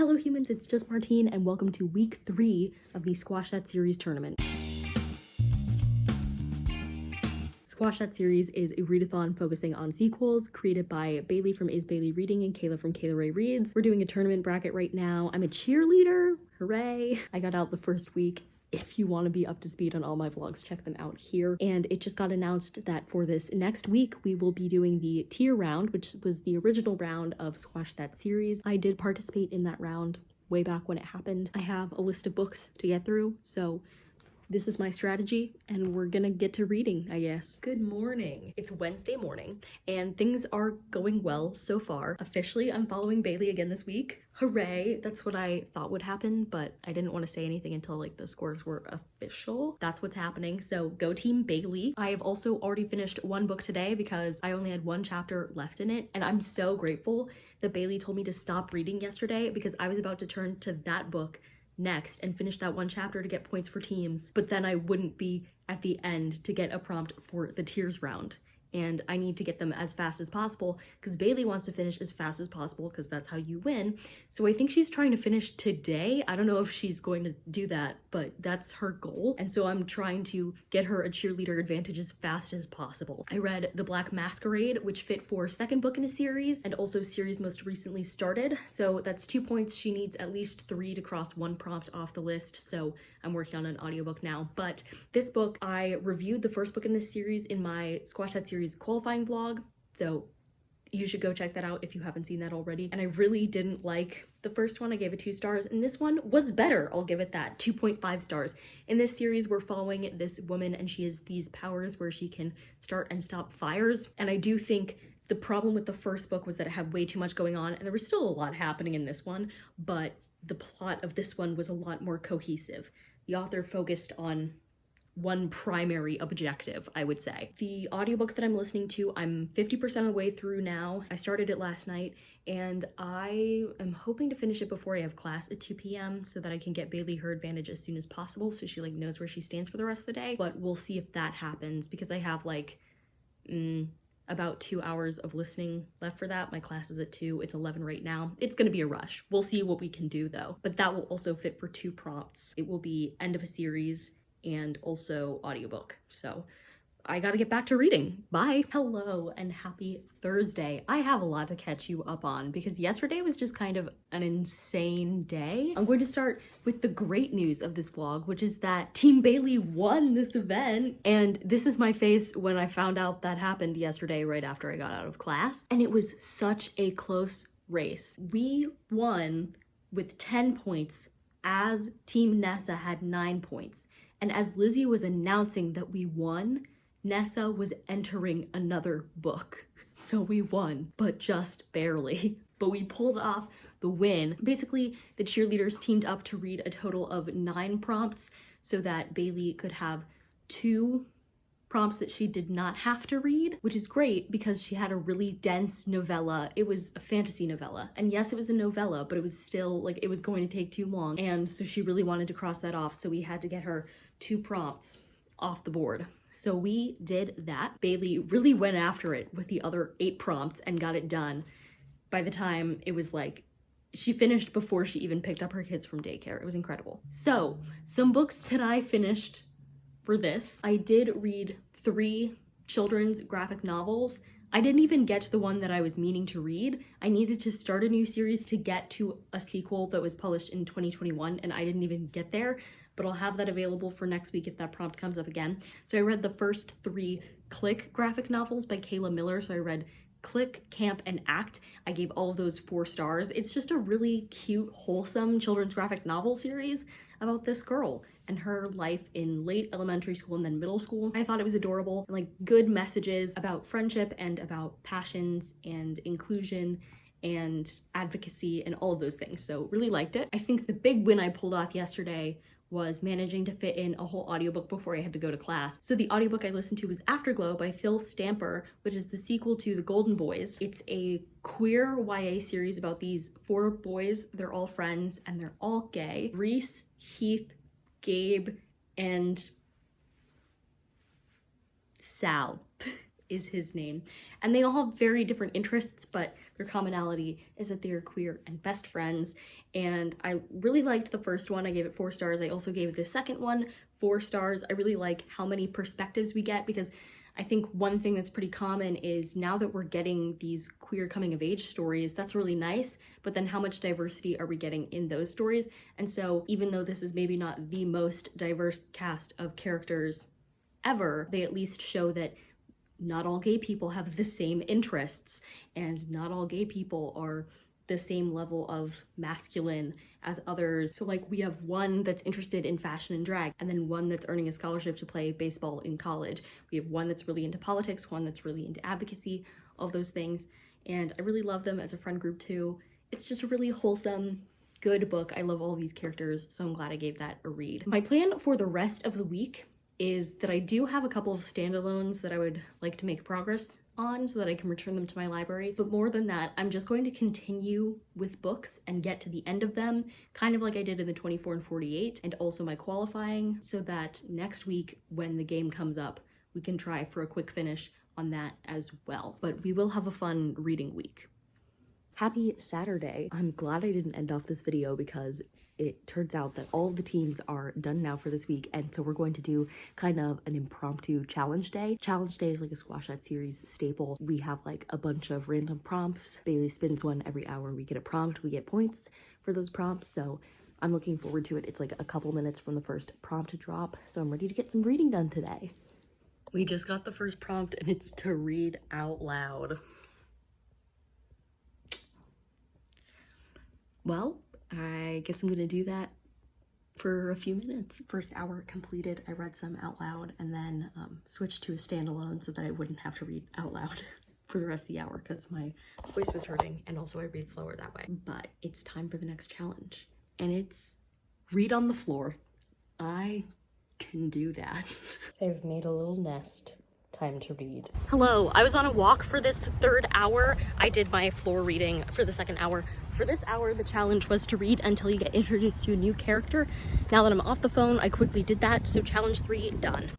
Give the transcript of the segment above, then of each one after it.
Hello humans, it's just Martine and welcome to week 3 of the Squash That Series tournament. Squash That Series is a readathon focusing on sequels created by Bailey from Is Bailey Reading and Kayla from Kayla Ray Reads. We're doing a tournament bracket right now. I'm a cheerleader, hooray! I got out the first week. If you want to be up to speed on all my vlogs, check them out here. And it just got announced that for this next week, we will be doing the tier round, which was the original round of Squash That Series. I did participate in that round way back when it happened. I have a list of books to get through, so this is my strategy, and we're gonna get to reading, I guess. Good morning. It's Wednesday morning, and things are going well so far. Officially, I'm following Bailey again this week. Hooray! That's what I thought would happen, but I didn't want to say anything until like the scores were official. That's what's happening, so go team Bailey. I have also already finished one book today because I only had one chapter left in it, and I'm so grateful that Bailey told me to stop reading yesterday because I was about to turn to that book next and finish that one chapter to get points for teams, but then I wouldn't be at the end to get a prompt for the tiers round. And I need to get them as fast as possible because Bailey wants to finish as fast as possible because that's how you win. So I think she's trying to finish today. I don't know if she's going to do that, but that's her goal. And so I'm trying to get her a cheerleader advantage as fast as possible. I read The Black Masquerade, which fit for second book in a series and also series most recently started. So that's 2 points. She needs at least 3 to cross one prompt off the list. So I'm working on an audiobook now. But this book, I reviewed the first book in this series in my Squash That Series qualifying vlog, so you should go check that out if you haven't seen that already. And I really didn't like the first one. I gave it 2 stars, and this one was better. I'll give it that, 2.5 stars. In this series, we're following this woman, and she has these powers where she can start and stop fires. And I do think the problem with the first book was that it had way too much going on, and there was still a lot happening in this one, but the plot of this one was a lot more cohesive. The author focused on one primary objective, I would say. The audiobook that I'm listening to, I'm 50% of the way through now. I started it last night, and I am hoping to finish it before I have class at 2 p.m. so that I can get Bailey her advantage as soon as possible so she like knows where she stands for the rest of the day. But we'll see if that happens because I have like about 2 hours of listening left for that. My class is at 2, it's 11 right now. It's gonna be a rush. We'll see what we can do though. But that will also fit for 2 prompts. It will be end of a series and also audiobook. So I gotta get back to reading. Bye. Hello and happy Thursday. I have a lot to catch you up on because yesterday was just kind of an insane day. I'm going to start with the great news of this vlog, which is that Team Bailey won this event. And this is my face when I found out that happened yesterday right after I got out of class. And it was such a close race. We won with 10 points as Team Nessa had 9 points. And as Lizzie was announcing that we won, Nessa was entering another book. So we won, but just barely. But we pulled off the win. Basically, the cheerleaders teamed up to read a total of 9 prompts so that Bailey could have 2 prompts that she did not have to read, which is great because she had a really dense novella. It was a fantasy novella. And yes, it was a novella, but it was still like it was going to take too long. And so she really wanted to cross that off. So we had to get her 2 prompts off the board. So we did that. Bailey really went after it with the other 8 prompts and got it done. By the time it was like, she finished before she even picked up her kids from daycare. It was incredible. So some books that I finished for this. I did read 3 children's graphic novels. I didn't even get to the one that I was meaning to read. I needed to start a new series to get to a sequel that was published in 2021, and I didn't even get there, but I'll have that available for next week if that prompt comes up again. So I read the first 3 Click graphic novels by Kayla Miller. So I read Click, Camp, and Act. I gave all of those 4 stars. It's just a really cute, wholesome children's graphic novel series about this girl and her life in late elementary school and then middle school. I thought it was adorable and like good messages about friendship and about passions and inclusion and advocacy and all of those things. So really liked it. I think the big win I pulled off yesterday was managing to fit in a whole audiobook before I had to go to class. So the audiobook I listened to was Afterglow by Phil Stamper, which is the sequel to The Golden Boys. It's a queer YA series about these 4 boys. They're all friends and they're all gay. Reese, Heath, Gabe, and Sal. is his name. And they all have very different interests, but their commonality is that they are queer and best friends. And I really liked the first one. I gave it 4 stars. I also gave the second one 4 stars. I really like how many perspectives we get, because I think one thing that's pretty common is now that we're getting these queer coming of age stories, that's really nice, but then how much diversity are we getting in those stories? And so even though this is maybe not the most diverse cast of characters ever, they at least show that not all gay people have the same interests, and not all gay people are the same level of masculine as others. So like we have one that's interested in fashion and drag, and then one that's earning a scholarship to play baseball in college. We have one that's really into politics, one that's really into advocacy, all those things. And I really love them as a friend group too. It's just a really wholesome, good book. I love all these characters, so I'm glad I gave that a read. My plan for the rest of the week is that I do have a couple of standalones that I would like to make progress on so that I can return them to my library. But more than that, I'm just going to continue with books and get to the end of them, kind of like I did in the 24 and 48, and also my qualifying, so that next week when the game comes up, we can try for a quick finish on that as well. But we will have a fun reading week. Happy Saturday. I'm glad I didn't end off this video because it turns out that all of the teams are done now for this week, and so we're going to do kind of an impromptu challenge day. Challenge day is like a Squash That series staple. We have like a bunch of random prompts. Bailey spins one every hour. We get a prompt. We get points for those prompts, so I'm looking forward to it. It's like a couple minutes from the first prompt to drop, so I'm ready to get some reading done today. We just got the first prompt, and it's to read out loud. Well, I guess I'm gonna do that for a few minutes. First hour completed, I read some out loud and then switched to a standalone so that I wouldn't have to read out loud for the rest of the hour because my voice was hurting, and also I read slower that way. But it's time for the next challenge, and it's read on the floor. I can do that. I've made a little nest. Time to read. Hello, I was on a walk for this 3rd hour. I did my floor reading for the 2nd hour. For this hour, the challenge was to read until you get introduced to a new character. Now that I'm off the phone, I quickly did that, so challenge 3 done.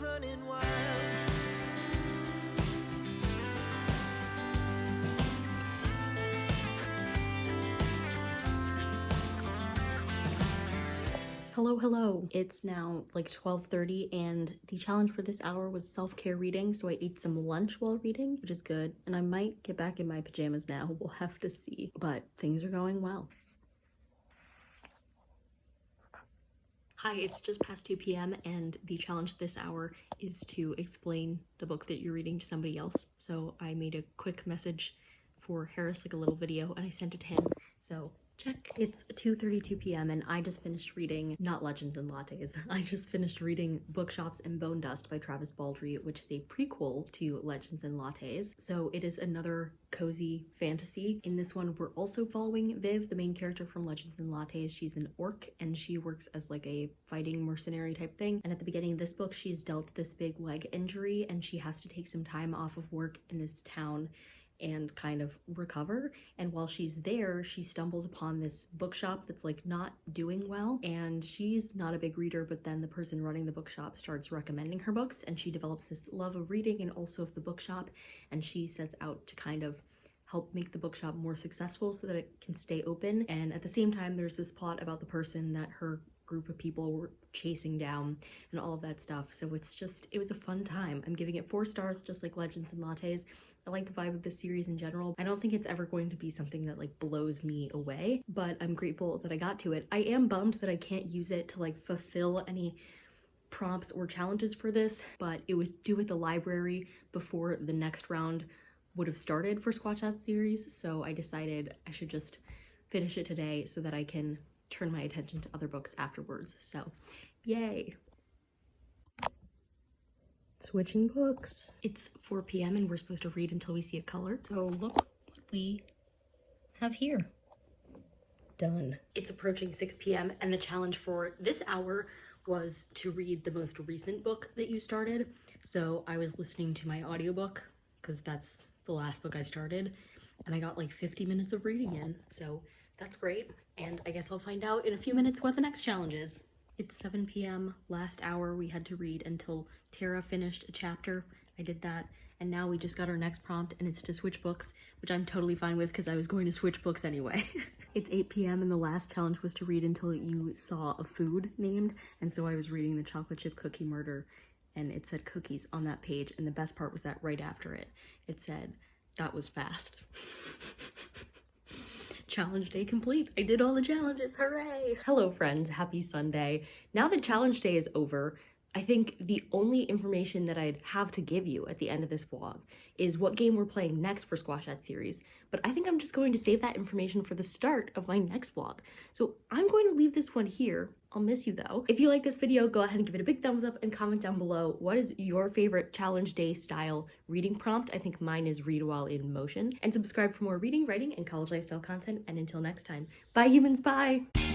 Running wild. Hello. It's now like 12:30, and the challenge for this hour was self-care reading, so I ate some lunch while reading, which is good, and I might get back in my pajamas now. We'll have to see, but things are going well. Hi, it's just past 2 p.m. and the challenge this hour is to explain the book that you're reading to somebody else. So I made a quick message for Harris, like a little video, and I sent it to him. So check. It's 2:32 p.m. and I just finished reading, not Legends and Lattes, I just finished reading Bookshops and Bone Dust by Travis Baldree, which is a prequel to Legends and Lattes. So it is another cozy fantasy. In this one, we're also following Viv, the main character from Legends and Lattes. She's an orc and she works as like a fighting mercenary type thing. And at the beginning of this book, she's dealt this big leg injury and she has to take some time off of work in this town and kind of recover. And while she's there, she stumbles upon this bookshop that's like not doing well, and she's not a big reader, but then the person running the bookshop starts recommending her books and she develops this love of reading and also of the bookshop, and she sets out to kind of help make the bookshop more successful so that it can stay open. And at the same time, there's this plot about the person that her group of people were chasing down and all of that stuff. So it was a fun time. I'm giving it 4 stars, just like Legends and Lattes. I like the vibe of this series in general. I don't think it's ever going to be something that like blows me away, but I'm grateful that I got to it. I am bummed that I can't use it to like fulfill any prompts or challenges for this, but it was due at the library before the next round would have started for Squash That series, so I decided I should just finish it today so that I can turn my attention to other books afterwards. So yay. Switching books. It's 4 p.m. and we're supposed to read until we see a color. So look what we have here. Done. It's approaching 6 p.m. and the challenge for this hour was to read the most recent book that you started. So I was listening to my audiobook because that's the last book I started, and I got like 50 minutes of reading in, so that's great. And I guess I'll find out in a few minutes what the next challenge is. It's 7 p.m. Last hour we had to read until Tara finished a chapter. I did that, and now we just got our next prompt and it's to switch books, which I'm totally fine with because I was going to switch books anyway. It's 8 p.m. and the last challenge was to read until you saw a food named, and so I was reading The Chocolate Chip Cookie Murder, and it said cookies on that page, and the best part was that right after it, it said, "That was fast." Challenge day complete. I did all the challenges, hooray! Hello friends, happy Sunday. Now that challenge day is over, I think the only information that I'd have to give you at the end of this vlog is what game we're playing next for Squash That Series, but I think I'm just going to save that information for the start of my next vlog. So I'm going to leave this one here. I'll miss you though. If you like this video, go ahead and give it a big thumbs up and comment down below what is your favorite challenge day style reading prompt. I think mine is read while in motion. And subscribe for more reading, writing, and college lifestyle content. And until next time, bye humans, bye!